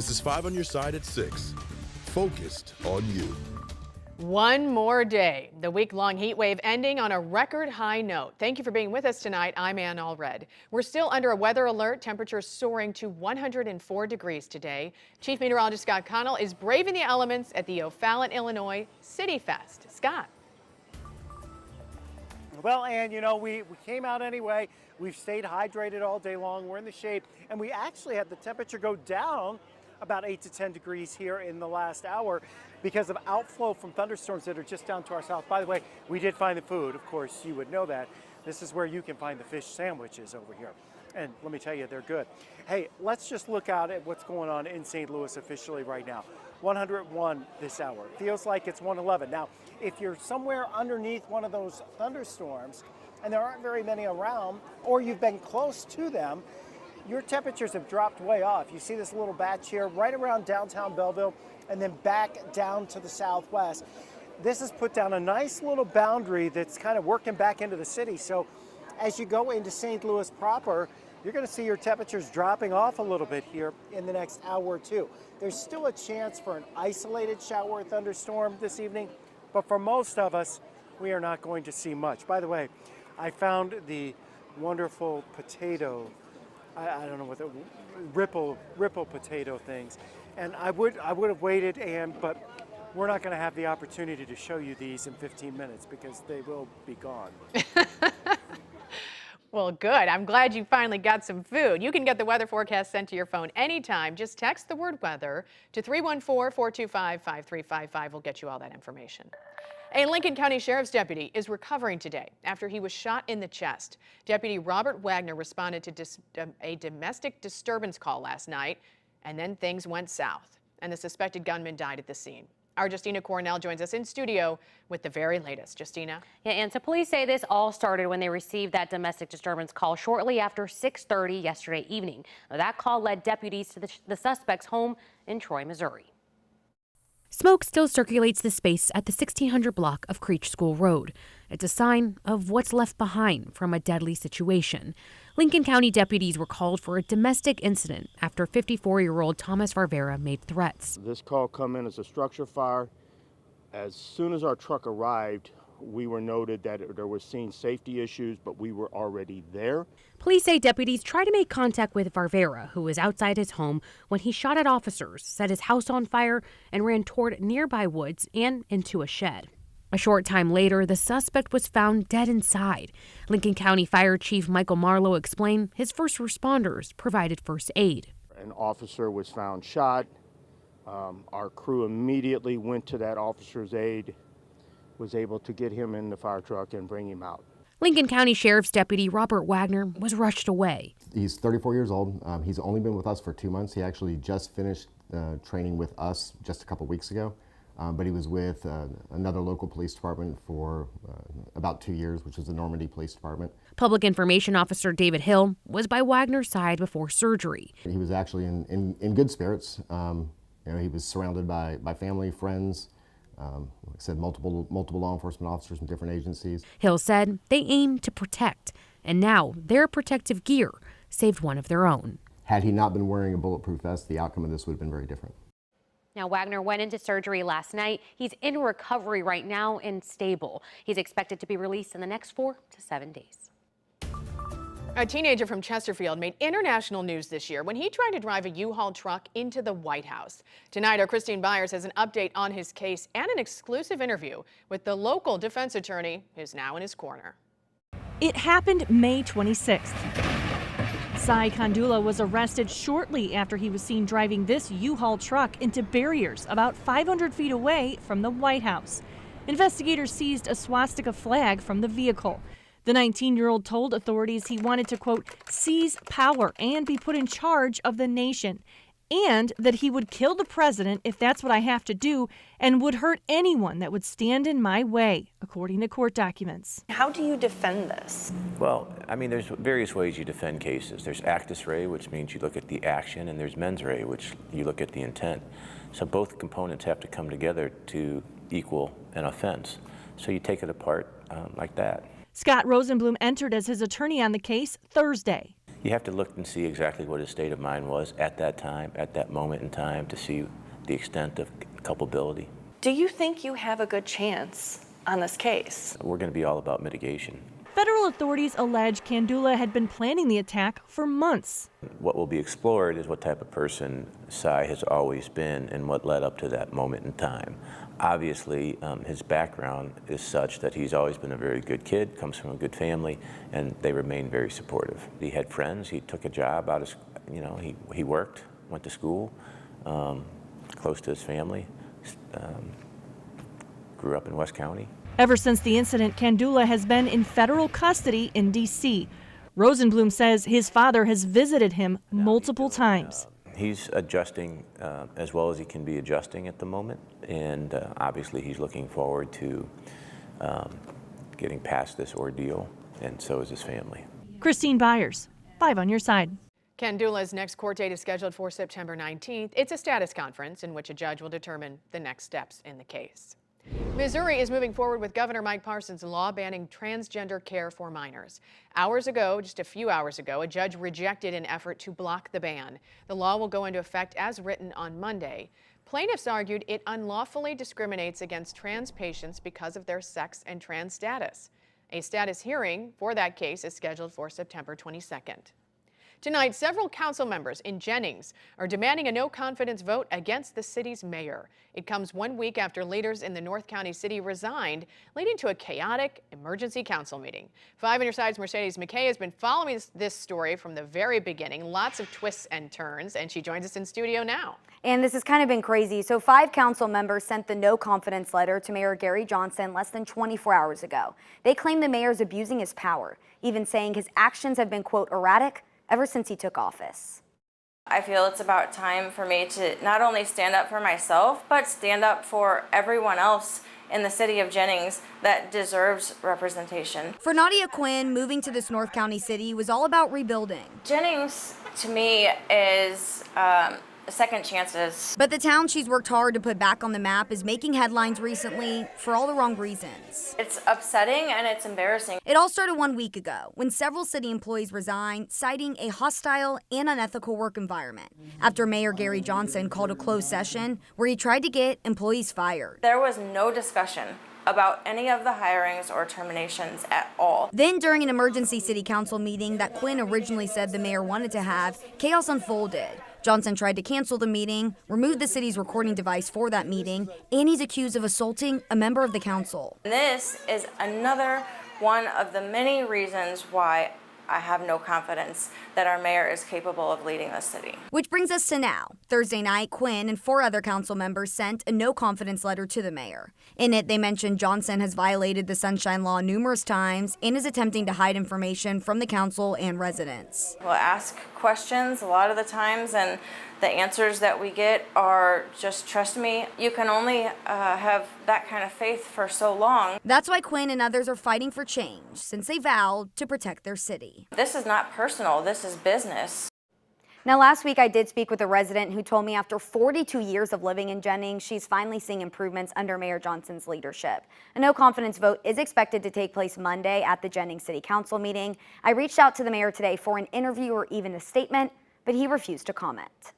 This is 5 on your side at 6. Focused on you. One more day. The week-long heat wave ending on a record high note. Thank you for being with us tonight. I'm Ann Allred. We're still under a weather alert. Temperatures soaring to 104 degrees today. Chief Meteorologist Scott Connell is braving the elements at the O'Fallon, Illinois City Fest. Scott. Well, Ann, you know, we came out anyway. We've stayed hydrated all day long. We're in the shade, and we actually had the temperature go down about 8 to 10 degrees here in the last hour because of outflow from thunderstorms that are just down to our south. By the way, we did find the food. Of course, you would know that. This is where you can find the fish sandwiches over here. And let me tell you, they're good. Hey, let's just look out at what's going on in St. Louis officially right now. 101 this hour. Feels like it's 111. Now, if you're somewhere underneath one of those thunderstorms, and there aren't very many around, or you've been close to them, your temperatures have dropped way off. You see this little batch here right around downtown Belleville and then back down to the southwest. This has put down a nice little boundary that's kind of working back into the city. So as you go into St. Louis proper, you're going to see your temperatures dropping off a little bit here in the next hour or two. There's still a chance for an isolated shower or thunderstorm this evening, but for most of us, we are not going to see much. By the way, I found the wonderful potato, I don't know what the ripple potato things, and I would have waited, but we're not going to have the opportunity to show you these in 15 minutes because they will be gone. Well, good. I'm glad you finally got some food. You can get the weather forecast sent to your phone anytime. Just text the word weather to 314-425-5355. We'll get you all that information. A Lincoln County Sheriff's deputy is recovering today after he was shot in the chest. Deputy Robert Wagner responded to a domestic disturbance call last night, and then things went south, and the suspected gunman died at the scene. Our Justina Cornell joins us in studio with the very latest. Justina? Yeah, and so police say this all started when they received that domestic disturbance call shortly after 6:30 yesterday evening. Now, that call led deputies to the suspect's home in Troy, Missouri. Smoke still circulates the space at the 1600 block of Creech School Road. It's a sign of what's left behind from a deadly situation. Lincoln County deputies were called for a domestic incident after 54-year-old Thomas Varvera made threats. This call come in as a structure fire. As soon as our truck arrived, we were noted that there were scene safety issues, but we were already there. Police say deputies tried to make contact with Varvera, who was outside his home when he shot at officers, set his house on fire, and ran toward nearby woods and into a shed. A short time later, the suspect was found dead inside. Lincoln County Fire Chief Michael Marlowe explained his first responders provided first aid. An officer was found shot. Our crew immediately went to that officer's aid, was able to get him in the fire truck and bring him out. Lincoln County Sheriff's Deputy Robert Wagner was rushed away. He's 34 years old. He's only been with us for 2 months. He actually just finished training with us just a couple weeks ago, but he was with another local police department for about 2 years, which is the Normandy Police Department. Public Information Officer David Hill was by Wagner's side before surgery. He was actually in good spirits. He was surrounded by family, friends. Like I said, multiple law enforcement officers from different agencies. Hill said they aimed to protect, and now their protective gear saved one of their own. Had he not been wearing a bulletproof vest, the outcome of this would have been very different. Now, Wagner went into surgery last night. He's in recovery right now and stable. He's expected to be released in the next 4 to 7 days. A teenager from Chesterfield made international news this year when he tried to drive a U-Haul truck into the White House. Tonight, our Christine Byers has an update on his case and an exclusive interview with the local defense attorney who's now in his corner. It happened May 26th. Sai Kandula was arrested shortly after he was seen driving this U-Haul truck into barriers about 500 feet away from the White House. Investigators seized a swastika flag from the vehicle. The 19-year-old told authorities he wanted to, quote, seize power and be put in charge of the nation, and that he would kill the president if that's what I have to do, and would hurt anyone that would stand in my way, according to court documents. How do you defend this? Well, I mean, there's various ways you defend cases. There's actus rea, which means you look at the action, and there's mens rea, which you look at the intent. So both components have to come together to equal an offense. So you take it apart like that. Scott Rosenblum entered as his attorney on the case Thursday. You have to look and see exactly what his state of mind was at that time, at that moment in time, to see the extent of culpability. Do you think you have a good chance on this case? We're going to be all about mitigation. Federal authorities allege Kandula had been planning the attack for months. What will be explored is what type of person Cy has always been and what led up to that moment in time. Obviously, his background is such that he's always been a very good kid, comes from a good family, and they remain very supportive. He had friends, he took a job out of, he worked, went to school, close to his family, grew up in West County. Ever since the incident, Kandula has been in federal custody in D.C. Rosenblum says his father has visited him multiple times. He's adjusting as well as he can be adjusting at the moment, and obviously he's looking forward to getting past this ordeal, and so is his family. Christine Byers, 5 on your side. Kandula's next court date is scheduled for September 19th. It's a status conference in which a judge will determine the next steps in the case. Missouri is moving forward with Governor Mike Parson's law banning transgender care for minors. Hours ago, just a few hours ago, a judge rejected an effort to block the ban. The law will go into effect as written on Monday. Plaintiffs argued it unlawfully discriminates against trans patients because of their sex and trans status. A status hearing for that case is scheduled for September 22nd. Tonight, several council members in Jennings are demanding a no-confidence vote against the city's mayor. It comes 1 week after leaders in the North County city resigned, leading to a chaotic emergency council meeting. 5 on your side's Mercedes McKay has been following this story from the very beginning. Lots of twists and turns, and she joins us in studio now. And this has kind of been crazy. So 5 council members sent the no confidence letter to Mayor Gary Johnson less than 24 hours ago. They claim the mayor's abusing his power, even saying his actions have been, quote, erratic ever since he took office. I feel it's about time for me to not only stand up for myself, but stand up for everyone else in the city of Jennings that deserves representation. For Nadia Quinn, moving to this North County city was all about rebuilding. Jennings, to me, is second chances. But the town she's worked hard to put back on the map is making headlines recently for all the wrong reasons. It's upsetting and it's embarrassing. It all started 1 week ago when several city employees resigned, citing a hostile and unethical work environment after Mayor Gary Johnson called a closed session where he tried to get employees fired. There was no discussion about any of the hirings or terminations at all. Then during an emergency city council meeting that Quinn originally said the mayor wanted to have, chaos unfolded. Johnson tried to cancel the meeting, remove the city's recording device for that meeting, and he's accused of assaulting a member of the council. This is another one of the many reasons why I have no confidence that our mayor is capable of leading this city. Which brings us to now. Thursday night, Quinn and 4 other council members sent a no-confidence letter to the mayor. In it, they mentioned Johnson has violated the Sunshine Law numerous times and is attempting to hide information from the council and residents. We'll ask questions a lot of the times, and the answers that we get are just, trust me, you can only have that kind of faith for so long. That's why Quinn and others are fighting for change, since they vowed to protect their city. This is not personal, this is business. Now, last week I did speak with a resident who told me after 42 years of living in Jennings, she's finally seeing improvements under Mayor Johnson's leadership. A no-confidence vote is expected to take place Monday at the Jennings City Council meeting. I reached out to the mayor today for an interview or even a statement, but he refused to comment.